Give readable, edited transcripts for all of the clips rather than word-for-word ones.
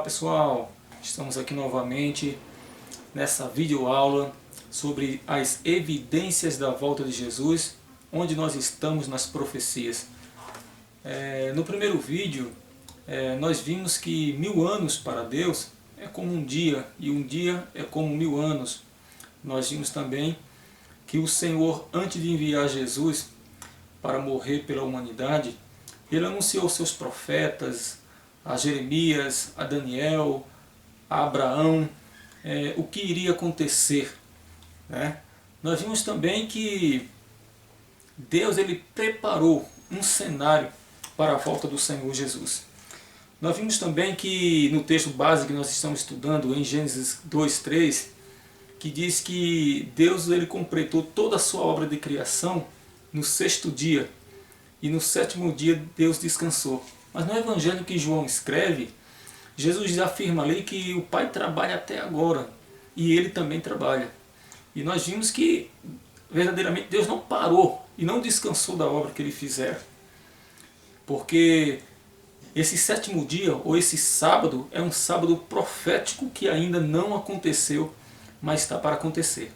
pessoal, estamos aqui novamente nessa videoaula sobre as evidências da volta de Jesus, onde nós estamos nas profecias. No primeiro vídeo nós vimos que 1000 anos para Deus é como um dia, e um dia é como 1000 anos. Nós vimos também que o Senhor, antes de enviar Jesus para morrer pela humanidade, Ele anunciou aos seus profetas, a Jeremias, a Daniel, a Abraão, o que iria acontecer, né? Nós vimos também que Deus ele preparou um cenário para a volta do Senhor Jesus. Nós vimos também que no texto base que nós estamos estudando, em Gênesis 2:3, que diz que Deus ele completou toda a sua obra de criação no 6º dia, e no 7º dia Deus descansou. Mas no evangelho que João escreve, Jesus afirma ali que o Pai trabalha até agora, e Ele também trabalha. E nós vimos que verdadeiramente Deus não parou e não descansou da obra que Ele fizera. Porque esse 7º dia, ou esse sábado, é um sábado profético que ainda não aconteceu, mas está para acontecer.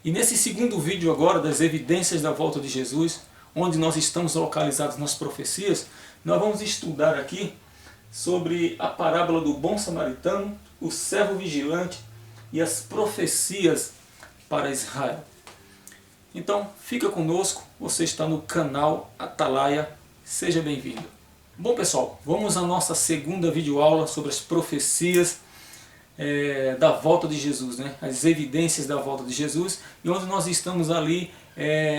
E nesse segundo vídeo agora, das evidências da volta de Jesus, onde nós estamos localizados nas profecias, nós vamos estudar aqui sobre a parábola do bom samaritano, o servo vigilante e as profecias para Israel. Então, fica conosco, você está no canal Atalaia, seja bem-vindo. Bom pessoal, vamos à nossa segunda videoaula sobre as profecias da volta de Jesus, né? As evidências da volta de Jesus, e onde nós estamos ali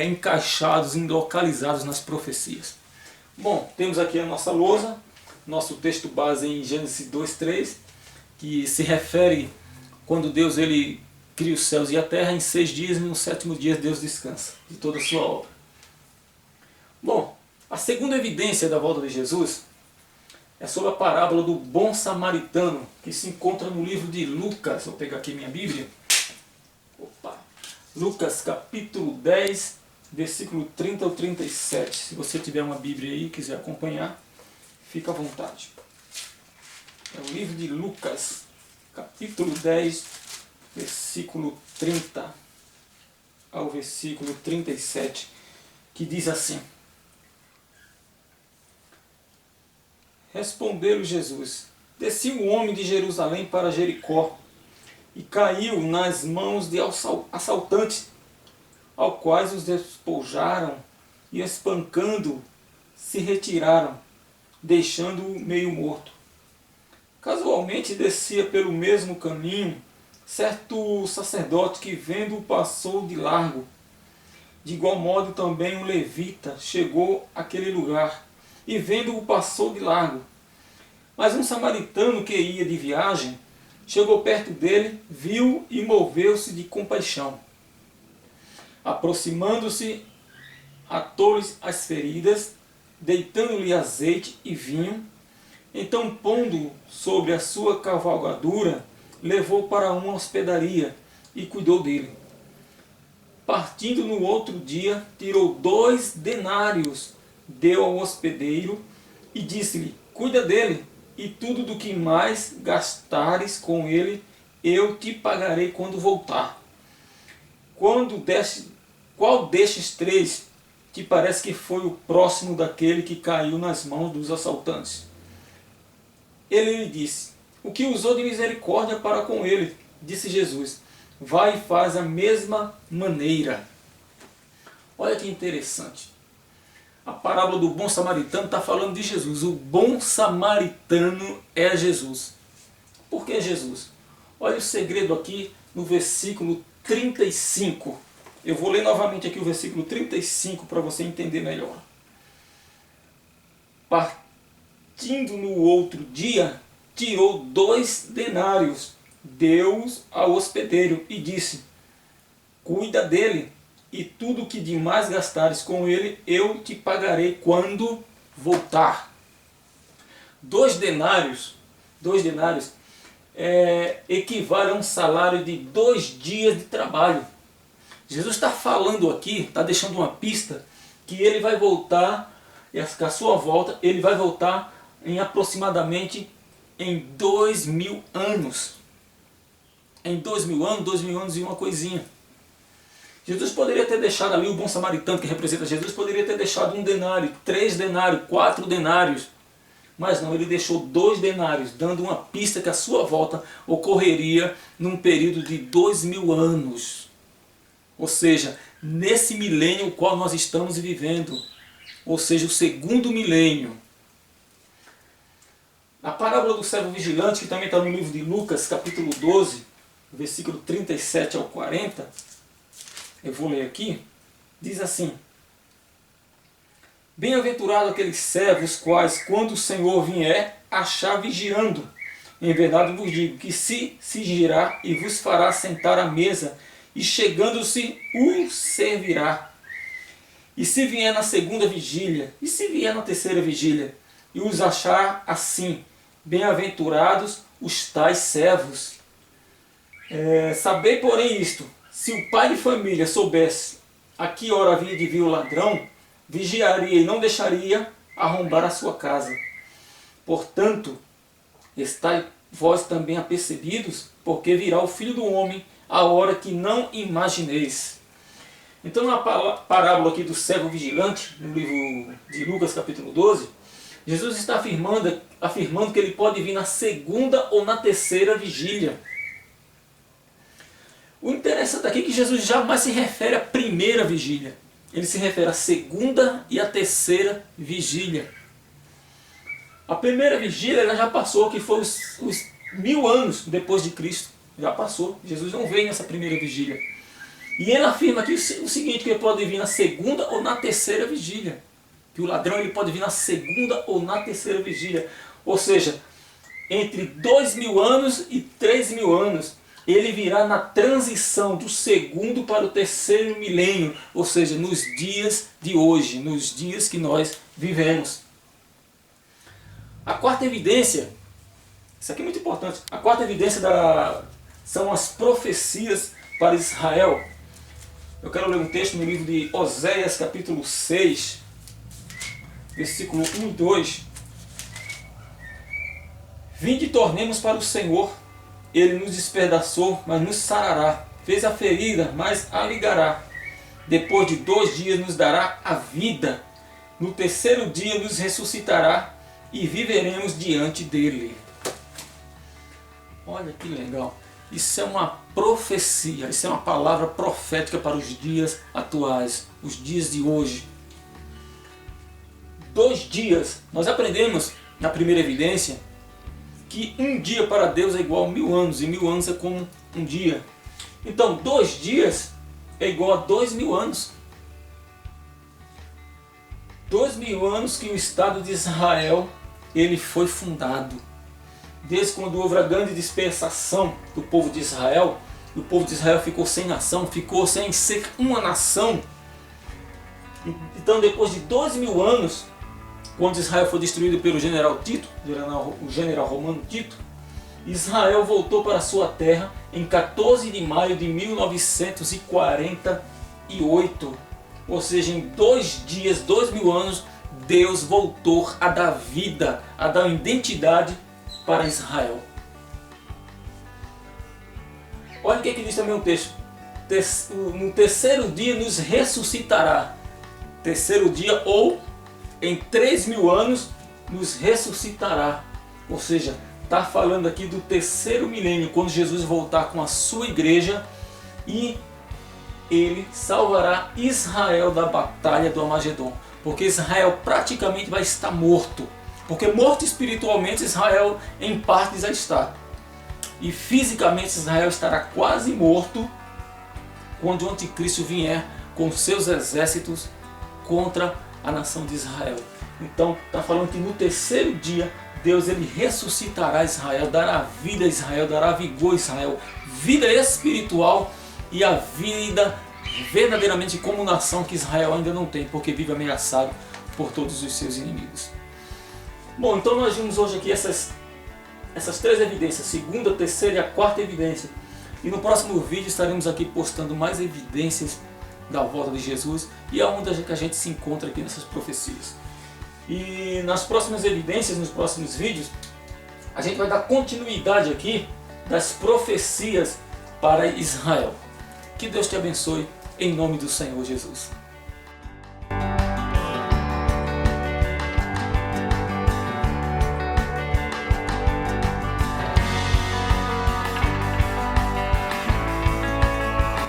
encaixados, localizados nas profecias. Bom, temos aqui a nossa lousa, nosso texto base em Gênesis 2:3, que se refere quando Deus ele cria os céus e a terra em 6 dias, e no 7º dia Deus descansa de toda a sua obra. Bom, a segunda evidência da volta de Jesus é sobre a parábola do bom samaritano, que se encontra no livro de Lucas. Vou pegar aqui minha Bíblia. Lucas capítulo 10, versículo 30 ao 37. Se você tiver uma Bíblia aí e quiser acompanhar, fica à vontade. É o livro de Lucas, capítulo 10, versículo 30 ao versículo 37, que diz assim: Respondeu-lhe Jesus: Descia um homem de Jerusalém para Jericó, e caiu nas mãos de assaltantes, ao quais os despojaram, e espancando, se retiraram, deixando-o meio morto. Casualmente descia pelo mesmo caminho certo sacerdote que, vendo-o, passou de largo. De igual modo também um levita chegou àquele lugar, e vendo-o passou de largo. Mas um samaritano que ia de viagem chegou perto dele, viu e moveu-se de compaixão. Aproximando-se, atou-lhe as feridas, deitando-lhe azeite e vinho. Então, pondo sobre a sua cavalgadura, levou para uma hospedaria e cuidou dele. Partindo no outro dia, tirou 2 denários, deu ao hospedeiro e disse-lhe: Cuida dele, e tudo do que mais gastares com ele, eu te pagarei quando voltar. Qual destes 3 te parece que foi o próximo daquele que caiu nas mãos dos assaltantes? Ele lhe disse: O que usou de misericórdia para com ele? Disse Jesus: Vai e faz a mesma maneira. Olha que interessante. A parábola do bom samaritano está falando de Jesus. O bom samaritano é Jesus. Por que Jesus? Olha o segredo aqui no versículo 35. Eu vou ler novamente aqui o versículo 35 para você entender melhor. Partindo no outro dia, tirou 2 denários, deu-os ao hospedeiro e disse: Cuida dele, e tudo que demais gastares com ele, eu te pagarei quando voltar. 2 denários equivale a um salário de 2 dias de trabalho. Jesus está falando aqui, está deixando uma pista, que ele vai voltar, e a sua volta, ele vai voltar em aproximadamente em 2000 anos. Em 2000 anos e uma coisinha. Jesus poderia ter deixado ali o bom samaritano, que representa Jesus, poderia ter deixado 1 denário, 3 denários, 4 denários. Mas não, ele deixou 2 denários, dando uma pista que a sua volta ocorreria num período de 2000 anos. Ou seja, nesse milênio o qual nós estamos vivendo. Ou seja, o segundo milênio. A parábola do servo vigilante, que também está no livro de Lucas, capítulo 12, versículo 37 ao 40, eu vou ler aqui, diz assim: Bem-aventurado aqueles servos quais, quando o Senhor vier, achar vigiando. Em verdade vos digo que se girar e vos fará sentar à mesa, e chegando-se o servirá. E se vier na segunda vigília, e se vier na terceira vigília, e os achar assim, bem-aventurados os tais servos. Sabei, porém, isto: se o pai de família soubesse a que hora havia de vir o ladrão, vigiaria e não deixaria arrombar a sua casa. Portanto, estai vós também apercebidos, porque virá o Filho do Homem a hora que não imagineis. Então, na parábola aqui do servo vigilante, no livro de Lucas capítulo 12, Jesus está afirmando que ele pode vir na segunda ou na terceira vigília. O interessante aqui é que Jesus jamais se refere à primeira vigília. Ele se refere à segunda e à terceira vigília. A primeira vigília ela já passou, que foi os 1000 anos depois de Cristo. Já passou. Jesus não veio nessa primeira vigília. E ele afirma aqui o seguinte, que ele pode vir na segunda ou na terceira vigília. Que o ladrão ele pode vir na segunda ou na terceira vigília. Ou seja, entre 2000 anos e 3000 anos. Ele virá na transição do segundo para o terceiro milênio, ou seja, nos dias de hoje, nos dias que nós vivemos. A quarta evidência, isso aqui é muito importante, a quarta evidência são as profecias para Israel. Eu quero ler um texto no livro de Oséias, capítulo 6, versículo 1 e 2. Vinde e tornemos para o Senhor. Ele nos despedaçou, mas nos sarará. Fez a ferida, mas a ligará. Depois de 2 dias nos dará a vida. No terceiro dia nos ressuscitará e viveremos diante dele. Olha que legal. Isso é uma profecia, isso é uma palavra profética para os dias atuais, os dias de hoje. 2 dias. Nós aprendemos na primeira evidência que 1 dia para Deus é igual a 1000 anos, e 1000 anos é como 1 dia. Então, 2 dias é igual a 2000 anos. 2000 anos que o Estado de Israel ele foi fundado. Desde quando houve a grande dispersação do povo de Israel, o povo de Israel ficou sem nação, ficou sem ser uma nação. Então, depois de 2000 anos, quando Israel foi destruído pelo general Tito, o general romano Tito, Israel voltou para sua terra em 14 de maio de 1948. Ou seja, em 2 dias, 2000 anos, Deus voltou a dar vida, a dar identidade para Israel. Olha o que diz também o texto. No terceiro dia nos ressuscitará. Terceiro dia ou em 3000 anos nos ressuscitará. Ou seja, está falando aqui do terceiro milênio, quando Jesus voltar com a sua igreja e ele salvará Israel da batalha do Armagedon. Porque Israel praticamente vai estar morto. Porque morto espiritualmente Israel em parte já está. E fisicamente Israel estará quase morto quando o anticristo vier com seus exércitos contra a nação de Israel. Então está falando que no terceiro dia Deus ele ressuscitará Israel, dará vida a Israel, dará vigor a Israel, vida espiritual e a vida verdadeiramente como nação que Israel ainda não tem, porque vive ameaçado por todos os seus inimigos. Bom, então nós vimos hoje aqui essas 3 evidências, segunda, terceira e a quarta evidência. E no próximo vídeo estaremos aqui postando mais evidências da volta de Jesus e aonde que a gente se encontra aqui nessas profecias. E nas próximas evidências, nos próximos vídeos, A gente vai dar continuidade aqui das profecias para Israel. Que Deus te abençoe, em nome do Senhor Jesus.